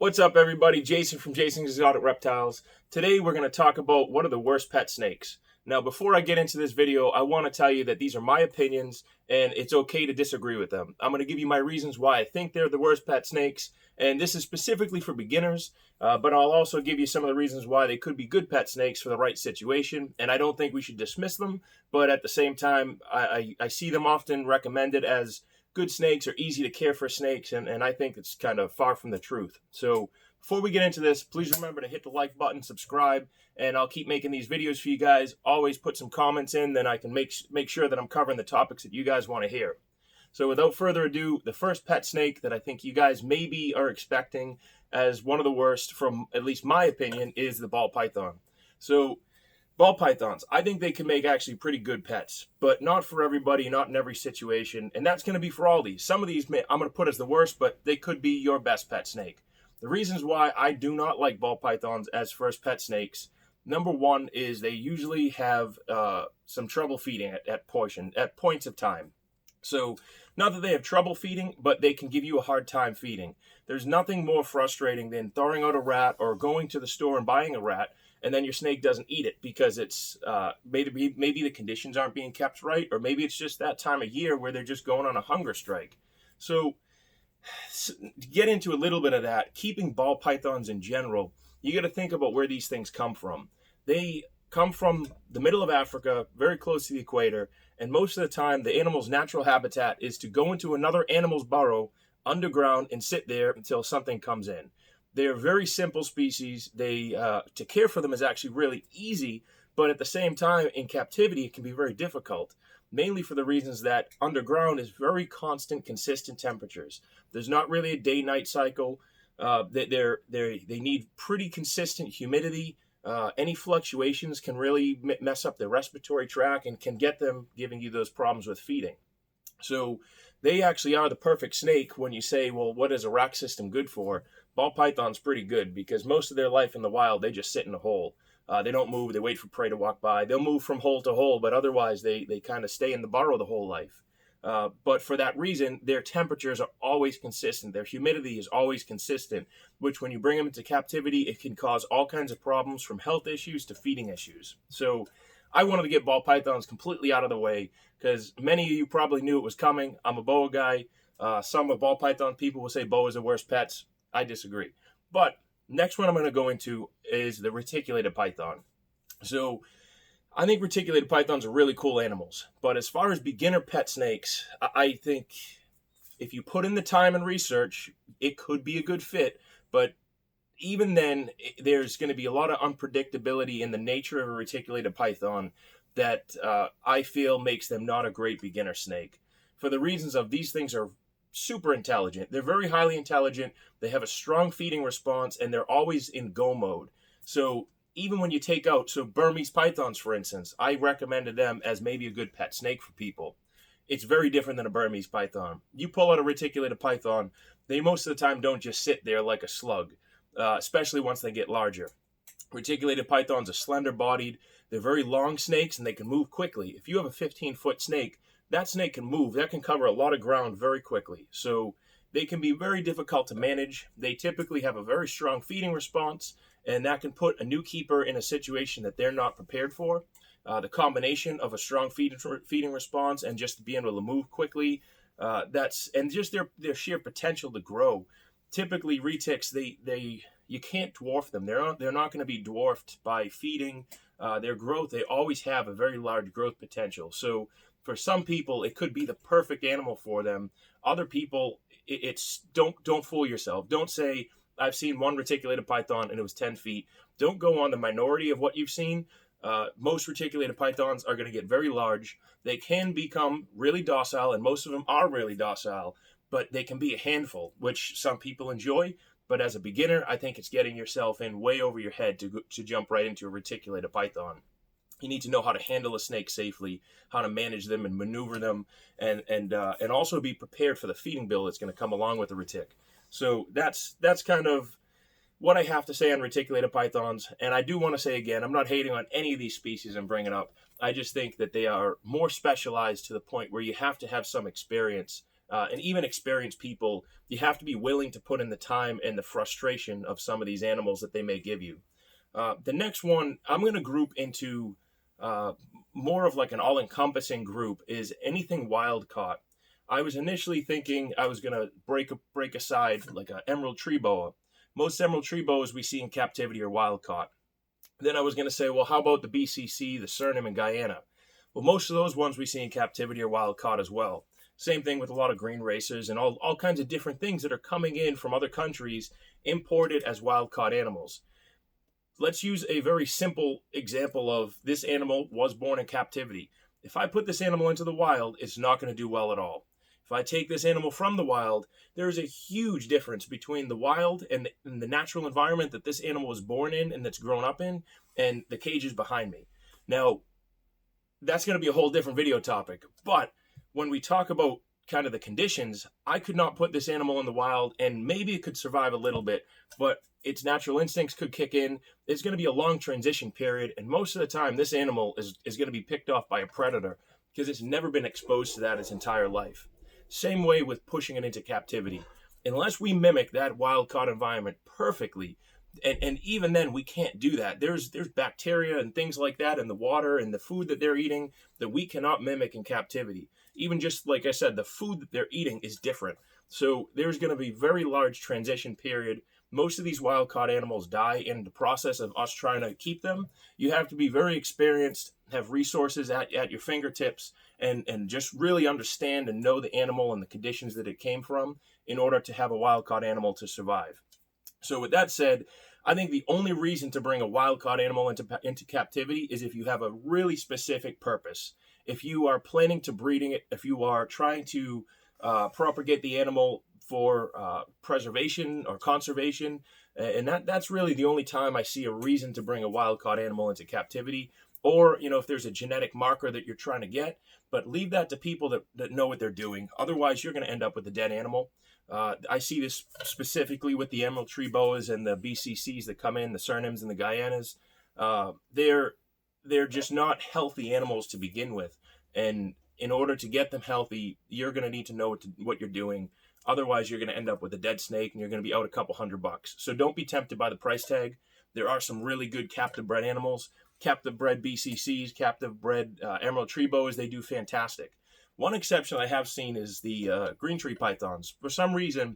What's up, everybody? Jason from Jason's Exotic Reptiles. Today we're going to talk about what are the worst pet snakes. Now, before I get into this video, I want to tell you that these are my opinions and it's okay to disagree with them. I'm going to give you my reasons why I think they're the worst pet snakes, and this is specifically for beginners, but I'll also give you some of the reasons why they could be good pet snakes for the right situation, and I don't think we should dismiss them, but at the same time, I see them often recommended as good snakes are easy to care for snakes, and I think it's kind of far from the truth. So before we get into this, please remember to hit the like button, subscribe, and I'll keep making these videos for you guys. Always put some comments in, then I can make sure that I'm covering the topics that you guys want to hear. So without further ado, the first pet snake that I think you guys maybe are expecting as one of the worst, from at least my opinion, is the ball python. So ball pythons, I think they can make actually pretty good pets, but not for everybody, not in every situation, and that's going to be for all these. Some of these I'm going to put as the worst, but they could be your best pet snake. The reasons why I do not like ball pythons as first pet snakes, number one is they usually have some trouble feeding at points of time. So not that they have trouble feeding, but they can give you a hard time feeding. There's nothing more frustrating than throwing out a rat or going to the store and buying a rat, and then your snake doesn't eat it because it's maybe the conditions aren't being kept right, or maybe it's just that time of year where they're just going on a hunger strike. So to get into a little bit of that, keeping ball pythons in general, you got to think about where these things come from. They come from the middle of Africa, very close to the equator, and most of the time the animal's natural habitat is to go into another animal's burrow underground and sit there until something comes in. They're very simple species. To care for them is actually really easy, but at the same time, in captivity, it can be very difficult, mainly for the reasons that underground is very constant, consistent temperatures. There's not really a day-night cycle. They need pretty consistent humidity. Any fluctuations can really mess up their respiratory tract and can get them giving you those problems with feeding. So they actually are the perfect snake when you say, well, what is a rack system good for? Ball python's pretty good because most of their life in the wild, they just sit in a hole. They don't move. They wait for prey to walk by. They'll move from hole to hole, but otherwise they kind of stay in the burrow the whole life. But for that reason, their temperatures are always consistent. Their humidity is always consistent, which when you bring them into captivity, it can cause all kinds of problems from health issues to feeding issues. So I wanted to get ball pythons completely out of the way because many of you probably knew it was coming. I'm a boa guy. Some of ball python people will say boas are the worst pets. I disagree. But next one I'm going to go into is the reticulated python. So I think reticulated pythons are really cool animals. But as far as beginner pet snakes, I think if you put in the time and research, it could be a good fit. But even then, there's going to be a lot of unpredictability in the nature of a reticulated python that I feel makes them not a great beginner snake. For the reasons of these things are super intelligent. They're very highly intelligent. They have a strong feeding response, and they're always in go mode. So even when you take out, so Burmese pythons, for instance, I recommended them as maybe a good pet snake for people. It's very different than a Burmese python. You pull out a reticulated python, they most of the time don't just sit there like a slug, especially once they get larger. Reticulated pythons are slender-bodied. They're very long snakes, and they can move quickly. If you have a 15-foot snake, that snake can move. That can cover a lot of ground very quickly. So they can be very difficult to manage. They typically have a very strong feeding response, and that can put a new keeper in a situation that they're not prepared for. The combination of a strong feeding response and just being able to move quickly, and just their sheer potential to grow. Typically, retics, you can't dwarf them. They're not going to be dwarfed by feeding. Their growth, they always have a very large growth potential. So for some people, it could be the perfect animal for them. Other people, don't fool yourself. Don't say, I've seen one reticulated python and it was 10 feet. Don't go on the minority of what you've seen. Most reticulated pythons are going to get very large. They can become really docile, and most of them are really docile, but they can be a handful, which some people enjoy. But as a beginner, I think it's getting yourself in way over your head to jump right into a reticulated python. You need to know how to handle a snake safely, how to manage them and maneuver them, and also be prepared for the feeding bill that's going to come along with the retic. So that's kind of what I have to say on reticulated pythons. And I do want to say again, I'm not hating on any of these species I'm bringing up. I just think that they are more specialized to the point where you have to have some experience and even experienced people, you have to be willing to put in the time and the frustration of some of these animals that they may give you. The next one I'm going to group into more of like an all-encompassing group is anything wild caught. I was initially thinking I was going to break aside like an emerald tree boa. Most emerald tree boas we see in captivity are wild caught. Then I was going to say, well, how about the BCC, the Suriname, and Guyana? Well, most of those ones we see in captivity are wild caught as well. Same thing with a lot of green racers and all kinds of different things that are coming in from other countries, imported as wild caught animals. Let's use a very simple example of this animal was born in captivity. If I put this animal into the wild, it's not going to do well at all. If I take this animal from the wild, there is a huge difference between the wild and the natural environment that this animal was born in and that's grown up in, and the cages behind me. Now, that's going to be a whole different video topic. But when we talk about kind of the conditions, I could not put this animal in the wild, and maybe it could survive a little bit, but its natural instincts could kick in. It's going to be a long transition period, and most of the time this animal is going to be picked off by a predator because it's never been exposed to that its entire life. Same way with pushing it into captivity. Unless we mimic that wild-caught environment perfectly, and even then we can't do that. There's bacteria and things like that in the water and the food that they're eating that we cannot mimic in captivity. Even just like I said, the food that they're eating is different. So there's going to be very large transition period. Most of these wild-caught animals die in the process of us trying to keep them. You have to be very experienced, have resources at your fingertips, and just really understand and know the animal and the conditions that it came from in order to have a wild-caught animal to survive. So with that said, I think the only reason to bring a wild-caught animal into captivity is if you have a really specific purpose. If you are planning to breeding it, if you are trying to propagate the animal for preservation or conservation, and that's really the only time I see a reason to bring a wild-caught animal into captivity. Or, if there's a genetic marker that you're trying to get, but leave that to people that know what they're doing. Otherwise, you're going to end up with a dead animal. I see this specifically with the emerald tree boas and the BCCs that come in, the Surinames and the Guyanas. They're just not healthy animals to begin with. And in order to get them healthy, you're going to need to know what you're doing. Otherwise, you're going to end up with a dead snake and you're going to be out a couple $100. So don't be tempted by the price tag. There are some really good captive bred animals. Captive bred BCCs, captive bred emerald tree boas, they do fantastic. One exception I have seen is the green tree pythons. For some reason,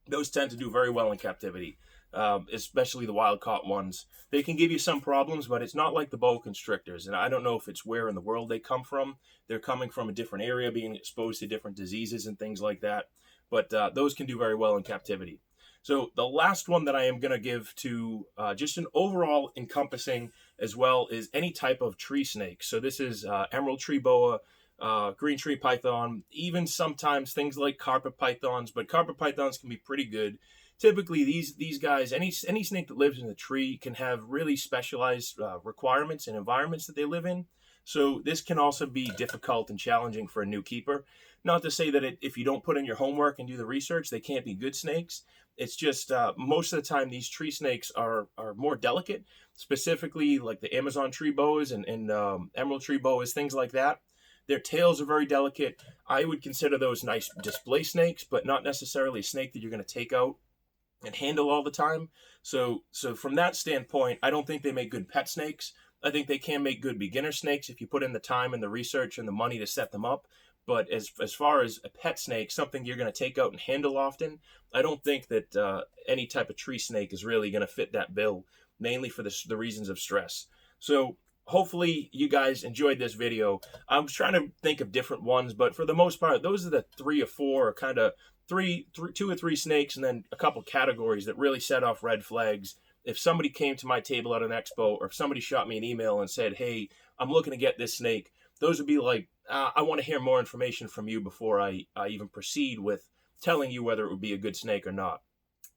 those tend to do very well in captivity, especially the wild-caught ones. They can give you some problems, but it's not like the boa constrictors. And I don't know if it's where in the world they come from. They're coming from a different area, being exposed to different diseases and things like that. But those can do very well in captivity. So the last one that I am going to give to just an overall encompassing as well is any type of tree snake. So this is emerald tree boa, green tree python, even sometimes things like carpet pythons, but carpet pythons can be pretty good. Typically, these guys, any snake that lives in a tree can have really specialized requirements and environments that they live in. So this can also be difficult and challenging for a new keeper. Not to say that if you don't put in your homework and do the research, they can't be good snakes. It's just most of the time these tree snakes are more delicate, specifically like the Amazon tree boas and emerald tree boas, things like that. Their tails are very delicate. I would consider those nice display snakes, but not necessarily a snake that you're going to take out and handle all the time. So from that standpoint, I don't think they make good pet snakes. I think they can make good beginner snakes if you put in the time and the research and the money to set them up. But as far as a pet snake, something you're going to take out and handle often, I don't think that any type of tree snake is really going to fit that bill, mainly for the reasons of stress. So hopefully you guys enjoyed this video. I was trying to think of different ones, but for the most part, those are the 3 or 4, or kind of 2 or 3 snakes, and then a couple categories that really set off red flags. If somebody came to my table at an expo, or if somebody shot me an email and said, hey, I'm looking to get this snake, those would be like, I want to hear more information from you before I even proceed with telling you whether it would be a good snake or not.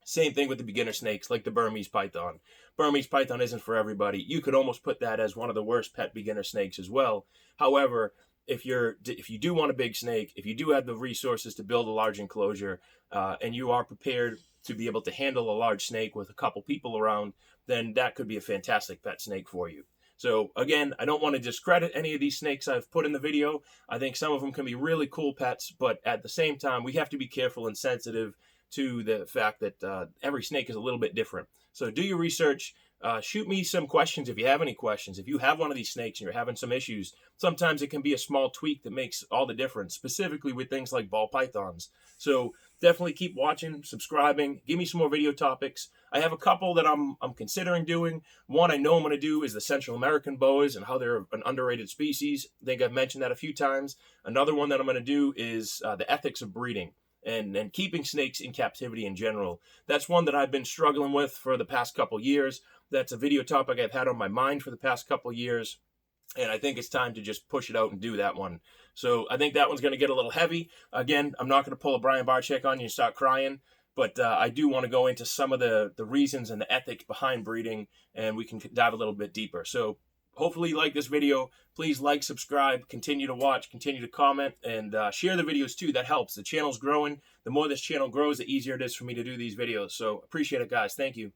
Same thing with the beginner snakes, like the Burmese python. Burmese python isn't for everybody. You could almost put that as one of the worst pet beginner snakes as well. However, if you do want a big snake, if you do have the resources to build a large enclosure, and you are prepared to be able to handle a large snake with a couple people around, then that could be a fantastic pet snake for you. So again, I don't want to discredit any of these snakes I've put in the video. I think some of them can be really cool pets, but at the same time, we have to be careful and sensitive to the fact that every snake is a little bit different. So do your research. Shoot me some questions if you have any questions. If you have one of these snakes and you're having some issues, sometimes it can be a small tweak that makes all the difference, specifically with things like ball pythons. So definitely keep watching, subscribing, give me some more video topics. I have a couple that I'm considering doing. One I know I'm going to do is the Central American boas and how they're an underrated species. I think I've mentioned that a few times. Another one that I'm going to do is the ethics of breeding and keeping snakes in captivity in general. That's one that I've been struggling with for the past couple years. That's a video topic I've had on my mind for the past couple years, and I think it's time to just push it out and do that one. So I think that one's going to get a little heavy. Again, I'm not going to pull a Brian Barczyk on you and start crying, but I do want to go into some of the reasons and the ethics behind breeding, and we can dive a little bit deeper. So hopefully you like this video. Please like, subscribe, continue to watch, continue to comment, and share the videos too. That helps. The channel's growing. The more this channel grows, the easier it is for me to do these videos. So appreciate it, guys. Thank you.